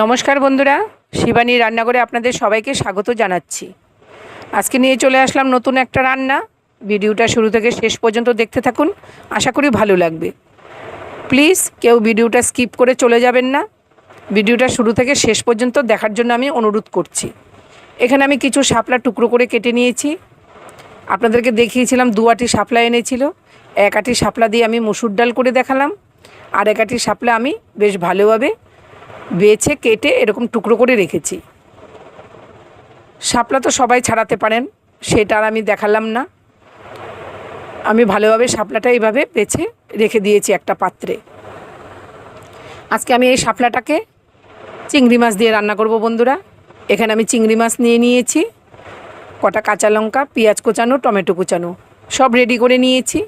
নমস্কার বন্ধুরা, শিবানী রান্নাঘরে আপনাদের সবাইকে স্বাগত জানাচ্ছি। আজকে নিয়ে চলে আসলাম নতুন একটা রান্না। ভিডিওটা শুরু থেকে শেষ পর্যন্ত দেখতে থাকুন, আশা করি ভালো লাগবে। প্লিজ কেউ ভিডিওটা স্কিপ করে চলে যাবেন না, ভিডিওটা শুরু থেকে শেষ পর্যন্ত দেখার জন্য আমি অনুরোধ করছি। এখানে আমি কিছু শাপলা টুকরো করে কেটে নিয়েছি। আপনাদেরকে দেখিয়েছিলাম 2 আটি শাপলা এনেছিল। 1 আটি শাপলা দিয়ে আমি মসুর ডাল করে দেখালাম, আর 1 আটি শাপলা আমি বেশ ভালোভাবে বেছে কেটে এরকম টুকরো করে রেখেছি। শাপলা তো সবাই ছাড়াতে পারেন, সেটা আর আমি দেখালাম না। আমি ভালোভাবে শাপলাটা এইভাবে বেছে রেখে দিয়েছি একটা পাত্রে। আজকে আমি এই শাপলাটাকে চিংড়ি মাছ দিয়ে রান্না করব বন্ধুরা। এখানে আমি চিংড়ি মাছ নিয়ে নিয়েছি, কটা কাঁচা লঙ্কা, পেঁয়াজ কোচানো, টমেটো কোচানো সব রেডি করে নিয়েছি।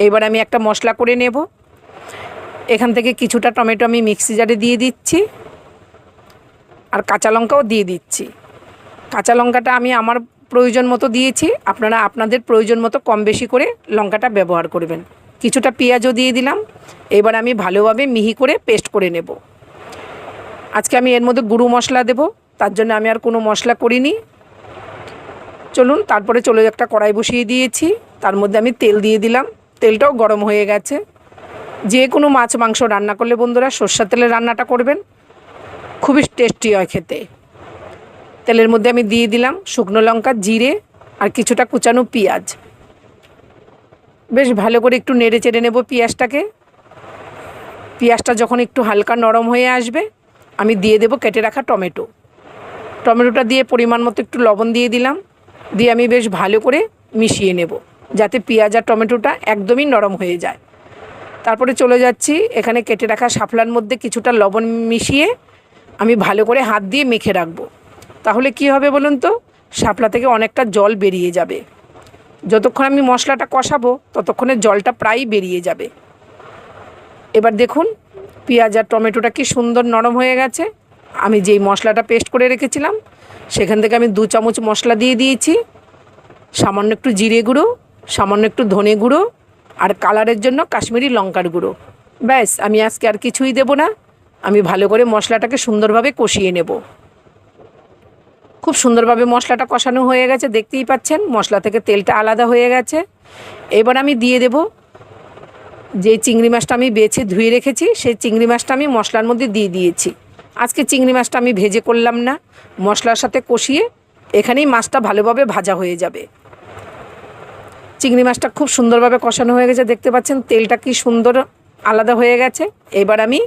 এবার আমি একটা মশলা করে নেব। এখান থেকে কিছুটা টমেটো আমি মিক্সি জারে দিয়ে দিচ্ছি, আর কাঁচা লঙ্কাও দিয়ে দিচ্ছি। কাঁচা লঙ্কাটা আমি আমার প্রয়োজন মতো দিয়েছি, আপনারা আপনাদের প্রয়োজন মতো কম বেশি করে লঙ্কাটা ব্যবহার করবেন। কিছুটা পেঁয়াজও দিয়ে দিলাম। এবার আমি ভালোভাবে মিহি করে পেস্ট করে নেব। আজকে আমি এর মধ্যে গুঁড়ো মশলা দেব, তার জন্য আমি আর কোনো মশলা করিনি। চলুন, তারপরে একটা কড়াই বসিয়ে দিয়েছি, তার মধ্যে আমি তেল দিয়ে দিলাম। তেলটাও গরম হয়ে গেছে। যে কোনো মাছ মাংস রান্না করলে বন্ধুরা সরষের তেলে রান্নাটা করবেন, খুবই টেস্টি হয় খেতে। তেলের মধ্যে আমি দিয়ে দিলাম শুকনো লঙ্কা, জিরে আর কিছুটা কুচানো পেঁয়াজ। বেশ ভালো করে একটু নেড়ে চেড়ে নেব পেঁয়াজটাকে। পেঁয়াজটা যখন একটু হালকা নরম হয়ে আসবে, আমি দিয়ে দেব কেটে রাখা টমেটো। টমেটোটা দিয়ে পরিমাণ মতো একটু লবণ দিয়ে দিলাম, দিয়ে আমি বেশ ভালো করে মিশিয়ে নেব, যাতে পেঁয়াজ আর টমেটোটা একদমই নরম হয়ে যায়। তারপরে চলে যাচ্ছি এখানে কেটে রাখা শাপলার মধ্যে কিছুটা লবণ মিশিয়ে আমি ভালো করে হাত দিয়ে মেখে রাখবো। তাহলে কি হবে বলুন তো, শাপলা থেকে অনেকটা জল বেরিয়ে যাবে। যতক্ষণ আমি মশলাটা কষাবো ততক্ষণে জলটা প্রায় বেরিয়ে যাবে। এবার দেখুন পেঁয়াজ আর টমেটোটা কি সুন্দর নরম হয়ে গেছে। আমি যেই মশলাটা পেস্ট করে রেখেছিলাম সেখান থেকে আমি 2 চামচ মশলা দিয়ে দিয়েছি। সামান্য একটু জিরে গুঁড়ো, সামান্য একটু ধনে গুঁড়ো, আর কালারের জন্য কাশ্মীরি লঙ্কার গুঁড়ো। ব্যাস, আমি আজকে আর কিছুই দেব না। আমি ভালো করে মশলাটাকে সুন্দরভাবে কষিয়ে নেব। খুব সুন্দরভাবে মশলাটা কষানো হয়ে গেছে, দেখতেই পাচ্ছেন মশলা থেকে তেলটা আলাদা হয়ে গেছে। এবার আমি দিয়ে দেব যে চিংড়ি মাছটা আমি বেছে ধুয়ে রেখেছি, সেই চিংড়ি মাছটা আমি মশলার মধ্যে দিয়ে দিয়েছি। আজকে চিংড়ি মাছটা আমি ভেজে করলাম না, মশলার সাথে কষিয়ে এখানেই মাছটা ভালোভাবে ভাজা হয়ে যাবে। চিংড়ি মাছটা খুব সুন্দরভাবে কষানো হয়ে গেছে, দেখতে পাচ্ছেন তেলটা কি সুন্দর আলাদা হয়ে গেছে। এবার আমি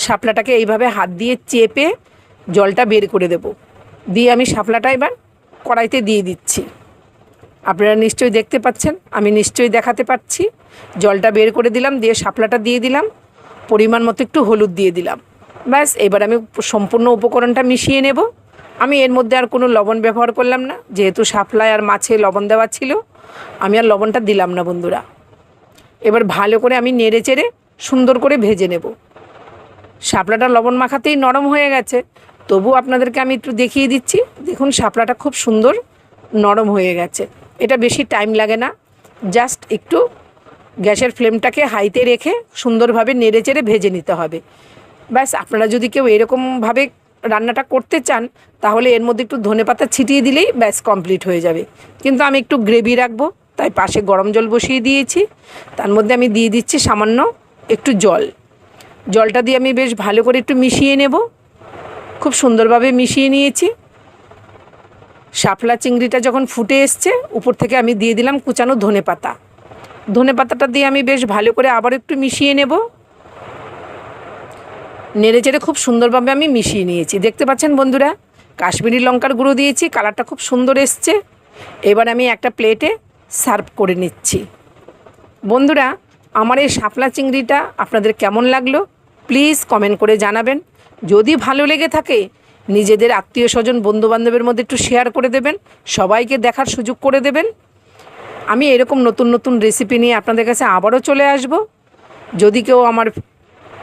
শাপলাটাকে এইভাবে হাত দিয়ে চেপে জলটা বের করে দেব। দিয়ে আমি শাপলাটা এবার কড়াইতে দিয়ে দিচ্ছি। আপনারা নিশ্চয়ই দেখতে পাচ্ছেন, আমি নিশ্চয়ই দেখাতে পাচ্ছি। জলটা বের করে দিলাম, দিয়ে শাপলাটা দিয়ে দিলাম, পরিমাণ মতো একটু হলুদ দিয়ে দিলাম। ব্যাস, এবার আমি সম্পূর্ণ উপকরণটা মিশিয়ে নেব। আমি এর মধ্যে আর কোনো লবণ ব্যবহার করলাম না, যেহেতু শাপলায় আর মাছে লবণ দেওয়া ছিল, আমি আর লবণটা দিলাম না বন্ধুরা। এবার ভালো করে আমি নেড়ে চেড়ে সুন্দর করে ভেজে নেব। শাপলাটা লবণ মাখাতেই নরম হয়ে গেছে, তবু আপনাদেরকে আমি একটু দেখিয়ে দিচ্ছি। দেখুন শাপলাটা খুব সুন্দর নরম হয়ে গেছে। এটা বেশি টাইম লাগে না, জাস্ট একটু গ্যাসের ফ্লেমটাকে হাইতে রেখে সুন্দরভাবে নেড়ে চেড়ে ভেজে নিতে হবে। ব্যাস, আপনারা যদি কেউ এরকমভাবে রান্নাটা করতে চান তাহলে এর মধ্যে একটু ধনেপাতা ছিটিয়ে দিলেই ব্যাস কমপ্লিট হয়ে যাবে। কিন্তু আমি একটু গ্রেভি রাখবো, তাই পাশে গরম জল বসিয়ে দিয়েছি। তার মধ্যে আমি দিয়ে দিচ্ছি সামান্য একটু জল। জলটা দিয়ে আমি বেশ ভালো করে একটু মিশিয়ে নেব। খুব সুন্দরভাবে মিশিয়ে নিয়েছি। শাপলা চিংড়িটা যখন ফুটে এসছে, উপর থেকে আমি দিয়ে দিলাম কুচানো ধনেপাতা। ধনেপাতাটা দিয়ে আমি বেশ ভালো করে আবার একটু মিশিয়ে নেব। নেড়ে চেড়ে খুব সুন্দরভাবে আমি মিশিয়ে নিয়েছি। দেখতে পাচ্ছেন বন্ধুরা, কাশ্মীরি লঙ্কার গুঁড়ো দিয়েছি, কালারটা খুব সুন্দর এসছে। এবার আমি একটা প্লেটে সার্ভ করে নিচ্ছি। বন্ধুরা, আমার এই শাপলা চিংড়িটা আপনাদের কেমন লাগলো প্লিজ কমেন্ট করে জানাবেন। যদি ভালো লেগে থাকে নিজেদের আত্মীয় স্বজন বন্ধুবান্ধবের মধ্যে একটু শেয়ার করে দেবেন, সবাইকে দেখার সুযোগ করে দেবেন। আমি এরকম নতুন নতুন রেসিপি নিয়ে আপনাদের কাছে আবারও চলে আসব। যদি কেউ আমার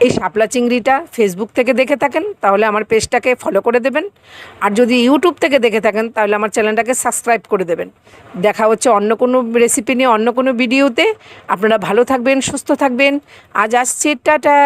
এই শাপলা চিংড়িটা ফেসবুক থেকে দেখে থাকেন তাহলে আমার পেজটাকে ফলো করে দেবেন, আর যদি ইউটিউব থেকে দেখে থাকেন তাহলে আমার চ্যানেলটাকে সাবস্ক্রাইব করে দেবেন। দেখা হচ্ছে অন্য কোনো রেসিপি নিয়ে অন্য কোনো ভিডিওতে। আপনারা ভালো থাকবেন, সুস্থ থাকবেন। আজ আসছি, টাটা।